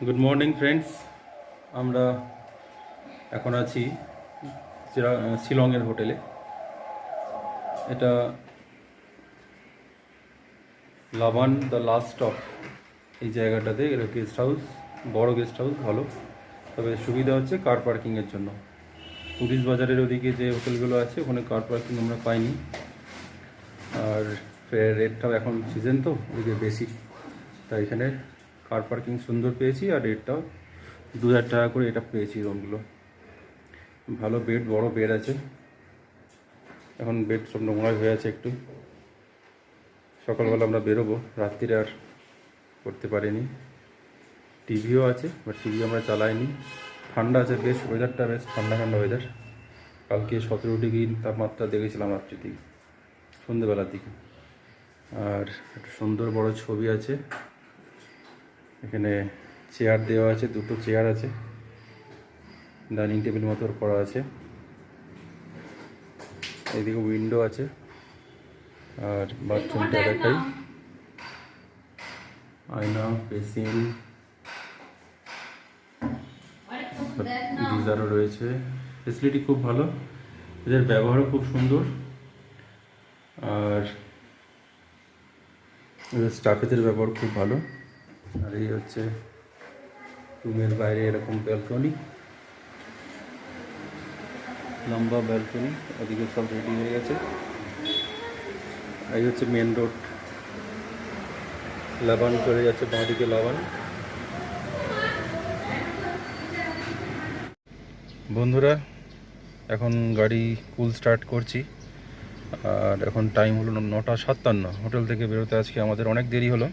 Good morning friends, আমরা এখন আছি শিলংয়ের হোটেলে। এটা লাভান দ্য লাস্ট স্টপ। এই জায়গাটাতে এটা গেস্ট হাউস, বড় গেস্ট হাউস, ভালো। তবে সুবিধা হচ্ছে কার পার্কিংয়ের জন্য। পুলিশ বাজারের ওদিকে যে হোটেলগুলো আছে ওখানে কার পার্কিং আমরা পাইনি। আর রেটটাও এখন সিজন তো ওদিকে বেশি, তাই এখানে কার পার্কিং সুন্দর পেয়েছি। আর রেটটাও 2000 টাকা করে এটা পেয়েছি। রুমগুলো ভালো, বেড, বড় বেড আছে। এখন বেড সব নোংরা হয়ে আছে একটু। সকালবেলা আমরা বেরোবো, রাত্রিরে আর করতে পারিনি। টিভিও আছে, বাট টিভি আমরা চালাইনি। ঠান্ডা আছে বেশ, ওয়েদারটা বেশ ঠান্ডা ঠান্ডা ওয়েদার। কালকে 17 ডিগ্রি তাপমাত্রা দেখেছিলাম রাত্রির দিকে, সন্ধ্যেবেলার দিকে। আর একটা সুন্দর বড় ছবি আছে এখানে। চেয়ার দেওয়া আছে, দুটো চেয়ার আছে, ডাইনিং টেবিল মতো করা আছে। এইদিকে উইন্ডো আছে। আর বাথরুমটা দেখাই, আয়না, বেসিন, গিজারও রয়েছে। ফেসিলিটি খুব ভালো, এদের ব্যবহারও খুব সুন্দর। আর স্টাফেদের ব্যবহার খুব ভালো। আর এই হচ্ছে রুমের বাইরে এরকম ব্যালকনি, লম্বা ব্যালকনি, ওদিকে সব রেডি হয়ে গেছে। এই হচ্ছে মেন রোড, লাভান চলে যাচ্ছে বাঁদিকে লাভান। বন্ধুরা, এখন গাড়ি কুল স্টার্ট করছি। আর এখন টাইম হলো 9:57। হোটেল থেকে বেরোতে আজকে আমাদের অনেক দেরি হলো।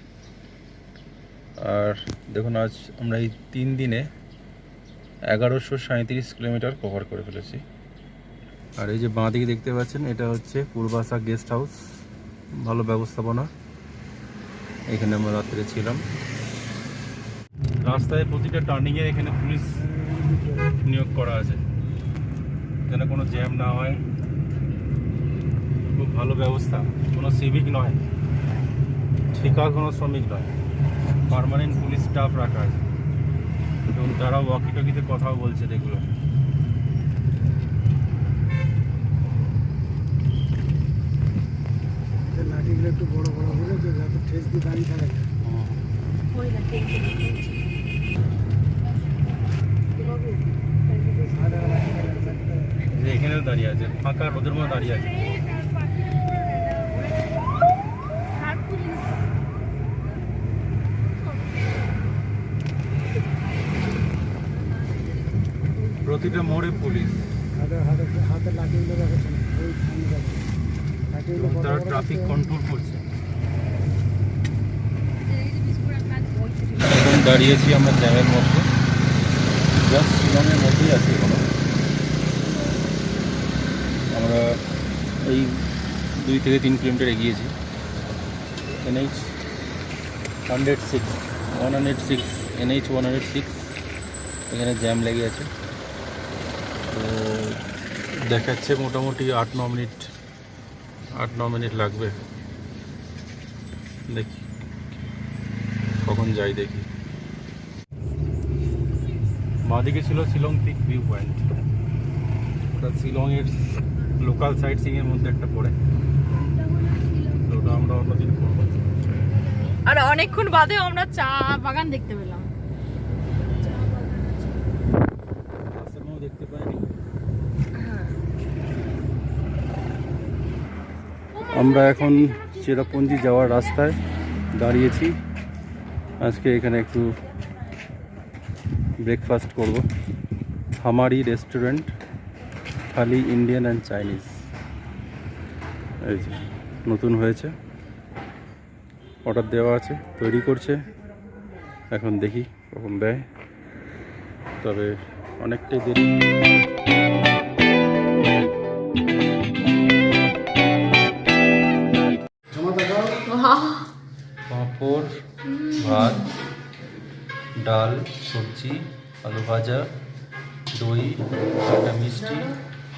আর দেখুন, আজ আমরা এই 3 দিনে 1137 কিলোমিটার কভার করে ফেলেছি। আর এই যে বাঁ দিকে দেখতে পাচ্ছেন, এটা হচ্ছে পূর্বাশা গেস্ট হাউস। ভালো ব্যবস্থাপনা, এখানে আমরা রাত্রে ছিলাম। রাস্তায় প্রতিটা টার্নিংয়ে এখানে পুলিশ নিয়োগ করা আছে, যেন কোনো জ্যাম না হয়। খুব ভালো ব্যবস্থা, কোনো সিভিক নয়, ঠিকা কোনো শ্রমিক নয়, পার্মানেন্ট পুলিশ স্টাফ রাখা আছে। এবং তারাও ওয়াকি টকিতে কথাও বলছে এগুলো। লাঠিগুলো একটু বড় বড় হলে যাতে ঠেস দিয়ে দাঁড়িয়ে থাকে। এখানেও দাঁড়িয়ে আছে, ফাঁকা রোদের মধ্যে দাঁড়িয়ে আছে। প্রতিটা মোড়ে পুলিশ, হাতে লাঠিগুলো রেখেছেন, তারা ট্রাফিক কন্ট্রোল করছে। এখন দাঁড়িয়েছি আমরা জ্যামের মধ্যে, জাস্ট শিলংয়ের মধ্যেই আছি এখনো। আমরা এই 2 থেকে 3 কিলোমিটার এগিয়েছি। NH 106 NH 106 এখানে জ্যাম লেগে আছে। তো দেখাচ্ছে মোটামুটি 8-9 মিনিট লাগবে। দেখি কখন যাই দেখি। বাঁদিকে ছিল শিলং পিক ভিউ পয়েন্ট। ওটা শিলংয়ের লোকাল সাইট সিইংয়ের মধ্যে একটা পড়ে, তো ওটা আমরা অন্যদিন করবো। আর অনেকক্ষণ বাদেও আমরা চা বাগান দেখতে পেলাম। দেখতে পাইনি। আমরা এখন চেরাপুঞ্জি যাওয়ার রাস্তায় দাঁড়িয়েছি। আজকে এখানে একটু ব্রেকফাস্ট করব। Hamari restaurant, thali, Indian and Chinese. এই যে নতুন হয়েছে, অর্ডার দেওয়া আছে, তৈরি করছে। এখন দেখি কখন দেয়, তবে অনেকটাই দেরি। পাঁপড়, ভাত, ডাল, সবজি, আলু ভাজা, দই, একটা মিষ্টি,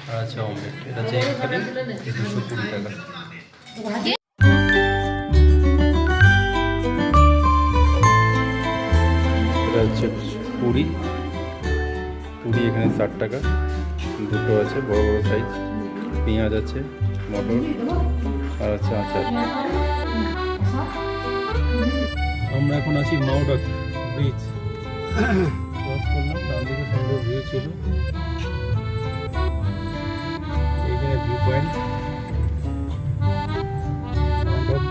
আর আছে অমলেট। এটা যে এখানে 220 টাকা। এটা হচ্ছে পুরি, পুরি এখানে 60 টাকা, দুটো আছে বড় বড় সাইজ, পেঁয়াজ আছে, মটর আর আছে আচার। আমরা এখন আছি মাউডক ব্রিজ ক্রস করলাম, ডান দিকে সুন্দর ভিউ ছিল, এইখানে ভিউ পয়েন্ট মাউডক।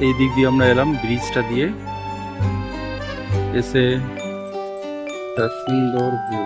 এই দিক দিয়ে আমরা এলাম ব্রিজটা দিয়ে, এসে একটা সুন্দর ভিউ।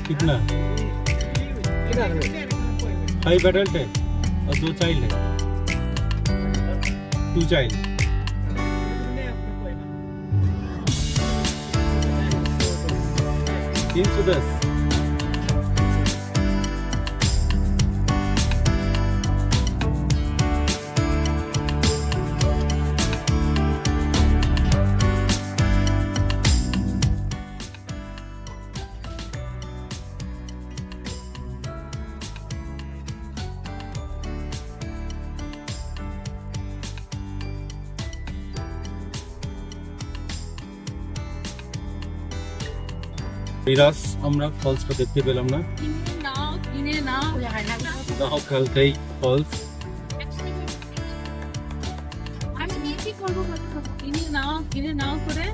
कितना? 5 एडल्ट है और 2 चाइल्ड है, 2 चाइल्ड। तीन सौ 10। বিরাস আমরা ফলসটা দেখতে পেলাম না, নাও কালকাই ফলস। আমি নিয়েছি করবো কিনে নাও করে।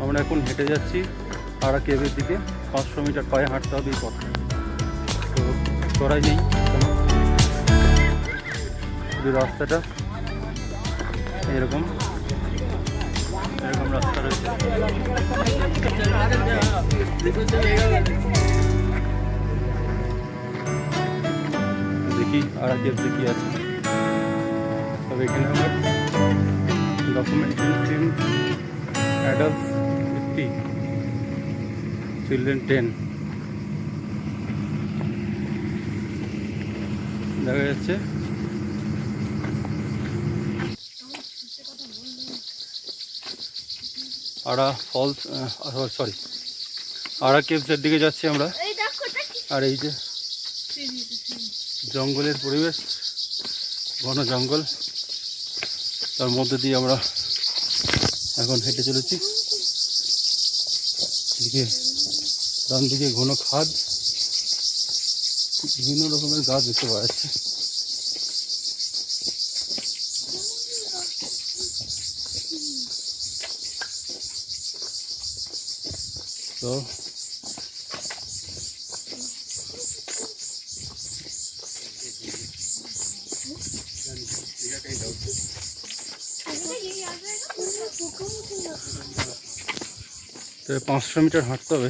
আমরা এখন হেঁটে যাচ্ছি আরা কেভের দিকে, 500 মিটার পায়ে হাঁটতে হবে এই পথ, তো করাই নেই। রাস্তাটা এরকম এরকম রাস্তা রয়েছে, দেখি আরা কেভ কি আছে। তবে এখানে আমার ডকুমেন্টেশন অ্যাডাল্টস 50, চিলড্রেন 10 দেখা যাচ্ছে। আরা ফলস, সরি আরা কেভসের দিকে যাচ্ছি আমরা। আর এই যে জঙ্গলের পরিবেশ, ঘন জঙ্গল, তার মধ্যে দিয়ে আমরা এখন হেঁটে চলেছি। দিকে ডান দিকে ঘন খাদ, বিভিন্ন রকমের গাছ দেখতে পাওয়া যাচ্ছে। তো তো 500 মিটার হাঁটতে হবে।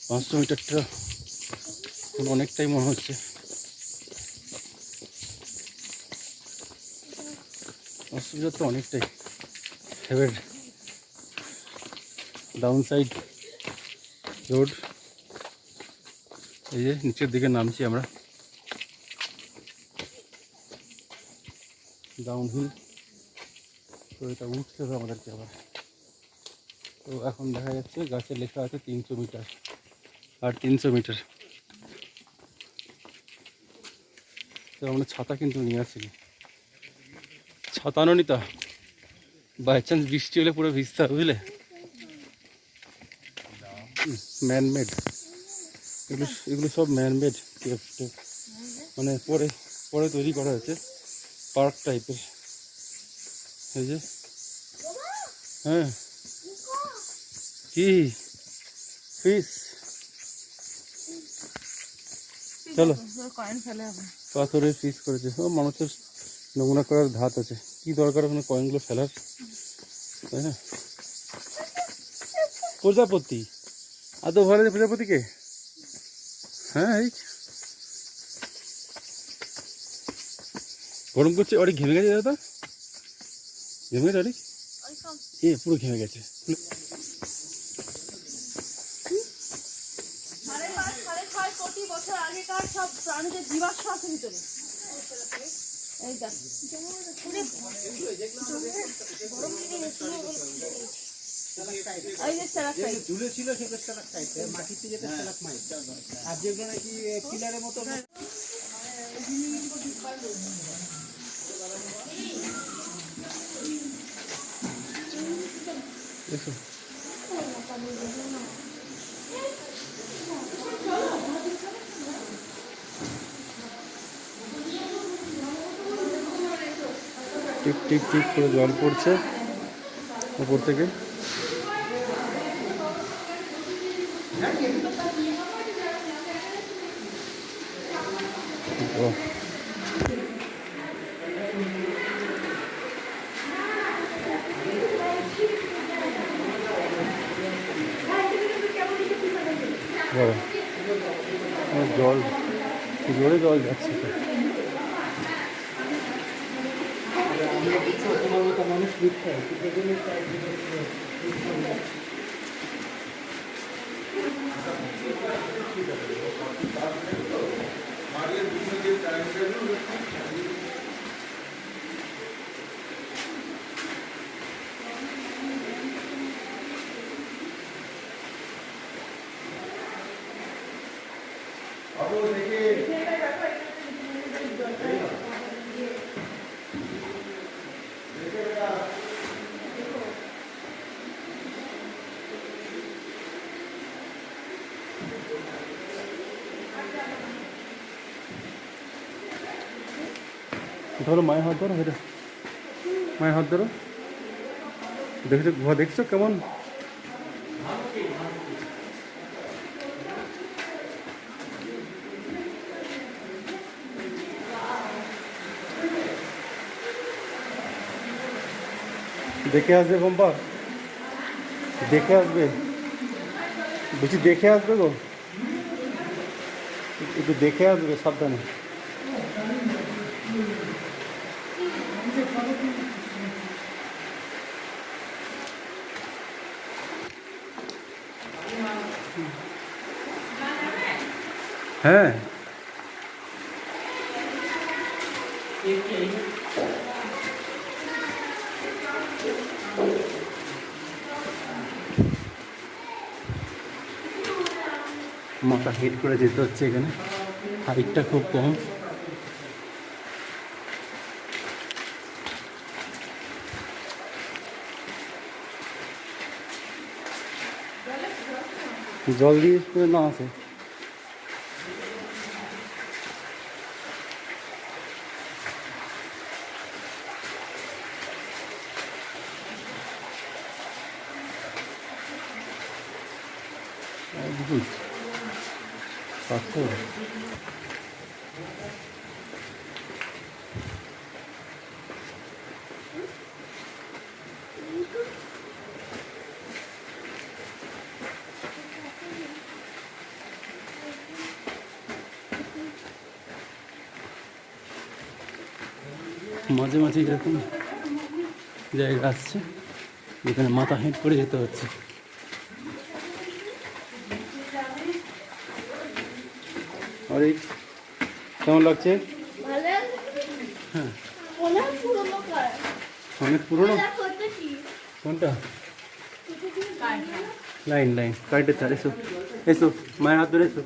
500 মিটারটা অনেকটাই মনে হচ্ছে। 500 মিটার তো অনেকটাই। এবার ডাউন সাইড রোড, এই যে নিচের দিকে নামছি আমরা, ডাউন হিল। তো এটা উঠতে হবে আমাদেরকে আবার। তো এখন দেখা যাচ্ছে গাছে লেখা আছে 300 মিটার, আর 300 মিটার। তো আমরা ছাতা কিন্তু নিয়ে আসিনি। ছাতা নিতা, বাই চান্স বৃষ্টি হলে পুরো ভিজতে হবে, বুঝলে। ম্যানমেড, এগুলো সব ম্যানমেড, মানে পরে পরে তৈরি করা হয়েছে, পার্ক টাইপের। এই যে, হ্যাঁ কি ফিস, চলো। কয়েন ফেলে হবে, পাথরে ফিস করেছে। ও মানুষের নমুনা করার ধাত আছে, কি দরকার ওখানে কয়েনগুলো ফেলার, তাই না? প্রজাপতি আদৌ ভালো যে প্রজাপতিকে? হ্যাঁ, এই গরম করছে, অনেক ঘেমে গেছে দাদা, ঘেমে গেছে অনেক, এ পুরো ঘেমে গেছে। বছর আগেকার সব প্রাণীদের জীবাশ্ম আছে ভিতরে। এই দেখ, এই যে স্টালাকটাইট ঝুলে ছিল, সেগুলো স্টালাকটাইট, মাটিতে যেটা স্টালাকমাইট, আর যেগুলো নাকি পিলারের মতো। দেখো টিপ টিপ টিপ করে জল পড়ছে উপর থেকে। জল জোরে জল যাচ্ছে তো। মানুষ লিখতে হয়। ধরো মায়ের হাত ধরো, হেঁটে মায়ের হাত ধরো। দেখছো গুহা, দেখছো কেমন? দেখে আসবে পম্পা, দেখে আসবে, বলছি দেখে আসবে গো, একটু দেখে আসবে, সাবধানে। হ্যাঁ, মাথা হিট করে যেতে হচ্ছে, এখানে হাইটটা খুব কম। জল দিয়ে না আছে, অদ্ভুত পাথর। মাঝে মাঝে এরকম জায়গা আসছে যেখানে মাথা হেঁট করে যেতে হচ্ছে। আরে কেমন লাগছে? হ্যাঁ অনেক পুরোনো। কোনটা? লাইন লাইন কাইটে তার। এসো এসো, মায়ের হাত ধরে এসো।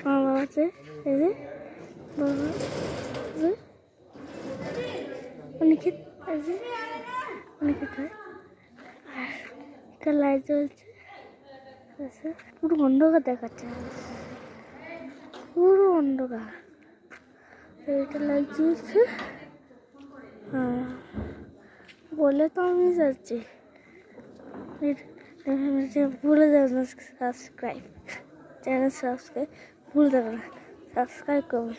বাবা আছে, এই যে বাবা আছে, অনেকে আছে, অনেকে খায়। আর একটা লাইট জ্বলছে, আছে, পুরো অন্ধকার দেখাচ্ছে, পুরো অন্ধকার। এইটা লাইট জ্বলছে, বলে তো আমি যাচ্ছি। ভুলে যাবে না সাবস্ক্রাইব, চ্যানেল সাবস্ক্রাইব ভুল দেবে না, সাবস্ক্রাইব করবে।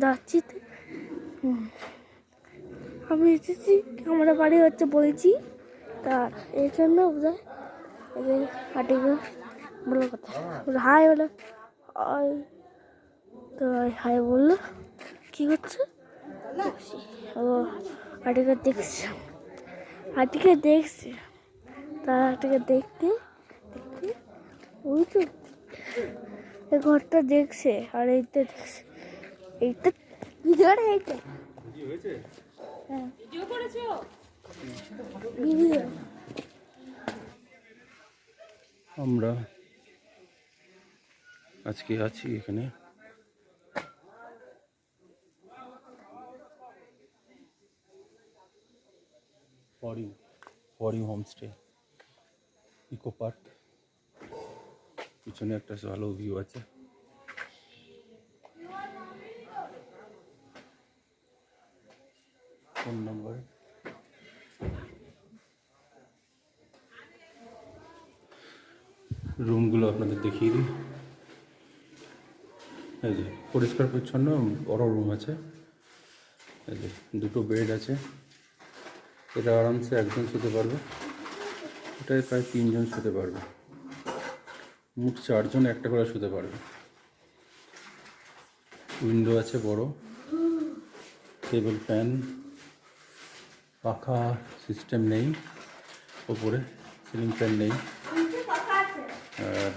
যাচ্ছি তো আমি এসেছি, আমরা বাড়ি হচ্ছে বলছি তার এই জন্য বোঝায় এদের হাঁটিকে বলো কথা হাই বলে। তো হাই বললো, কী করছে? ও হাঁটিকে দেখছে, হাঁটিকে দেখছে, তার হাঁটিকে দেখতে দেখতে ওই তো এই ঘরটা দেখছে, আর এইটা দেখছে, এইটা ভিডিওটা হয়েছে। হ্যাঁ ভিডিও। আমরা আজকে আছি এখানে ফরি হোমস্টে ইকো পার্ক। পিছনে একটা ভালো ভিউ আছে। ফোন নাম্বার, রুমগুলো আপনাদের দেখিয়ে দিই। এই যে পরিষ্কার পরিচ্ছন্ন বড় রুম আছে, এই যে দুটো বেড আছে, এটা আরামসে একজন শুতে পারবে, এটায় প্রায় 3 জন শুতে পারবে, মোট 4 জন একটা করে শুতে পারবে। উইন্ডো আছে বড়, টেবিল ফ্যান, পাখা সিস্টেম নেই, ওপরে সিলিং ফ্যান নেই। আর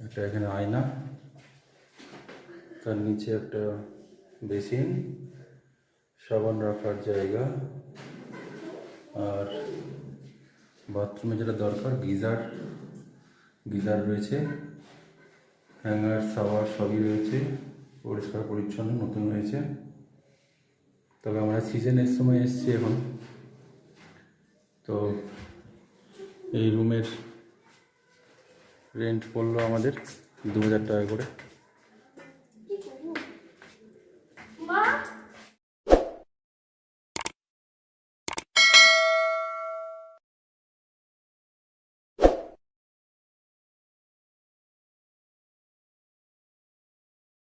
একটা এখানে আয়না, তার নিচে একটা বেসিন, সাবান রাখার জায়গা, আর বাথরুমে যেটা দরকার গিজার রয়েছে, হ্যাঙ্গার শাওয়ার সবই রয়েছে, পরিষ্কার পরিচ্ছন্ন নতুন হয়েছে। তবে আমরা সিজনের সময় এসেছি এখন, তো এই রুমের রেন্ট পড়লো আমাদের 2000 টাকা করে।